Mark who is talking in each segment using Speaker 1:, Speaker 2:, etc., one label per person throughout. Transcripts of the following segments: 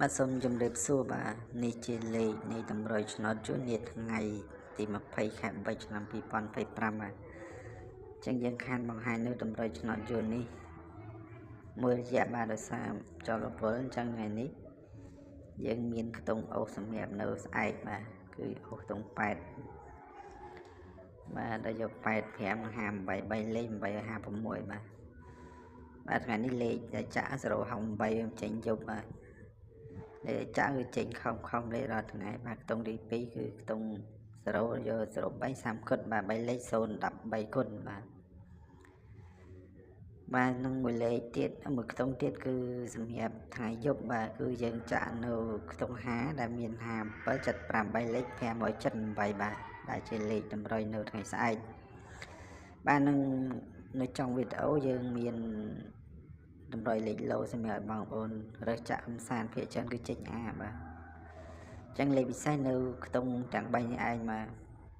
Speaker 1: បាទសូមជម្រាបសួរបាទនេះជាលេខនៃតម្រុយឆ្នោតជួននាថ្ងៃទី20 ខែ3 ឆ្នាំ 2025 បាទចឹងយើងខានបង្ហាញនៅតម្រុយឆ្នោតជួននេះមួយរយៈបាទដោយសារចលពលអញ្ចឹងថ្ងៃនេះយើងមានខ្ទង់អូសសម្រាប់នៅស្អែកបាទគឺអូសខ្ទង់8បាទដែលយក8 5 58 3លេខ8 56បាទថ្ងៃនេះលេខដែលចាក់058ចេញយប់បាទលេខចាក់គឺចេញខំលេខរាល់ថ្ងៃបាទខ្ទង់ទី2គឺខ្ទង់0យក03 30គុណបាទ3លេខ013គុណបាទនឹងមួយលេខទៀតមួយខ្ទង់ទៀតគឺសម្រាប់ថ្ងៃយប់បាទគឺយើងចាក់នៅខ្ទង់5ដែលមាន57 75លេខ578បាទដែលជាលេខតម្រុយនៅថ្ងៃស្អែកបាទនឹងនៅtrongវីដេអូយើងមានតម្រុយលេខឡូសម្រាប់បងប្អូនរើសចាក់កំសាន្តភាគច្រើនគឺចេញអាបាទអញ្ចឹងលេខពិសេសនៅខ្ទង់ទាំង3នេះឯងបាទ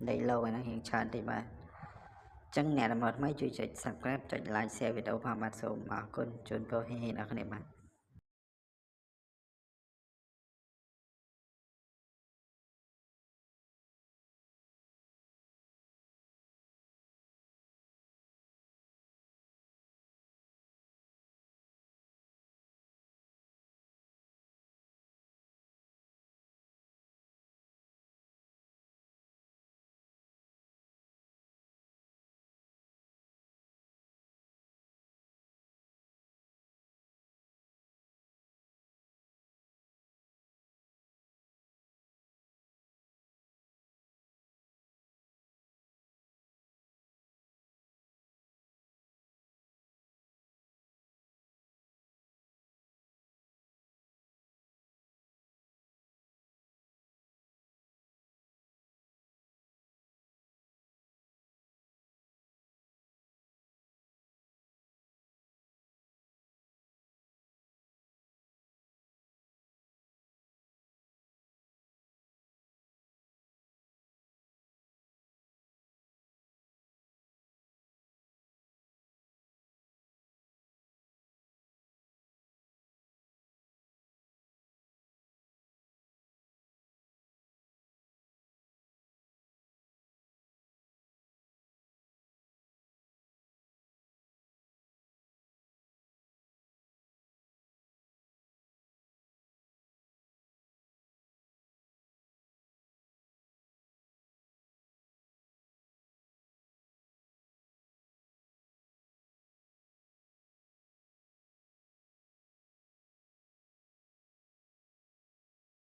Speaker 1: លេខឡូហ្នឹងរៀងច្រើនតិចបាទអញ្ចឹងអ្នកដែលមកថ្មីជួយចុច Subscribe ចុច Like Share វីដេអូផងបាទសូមអរគុណជូនពរហេហេដល់អ្នកគ្នាបាទ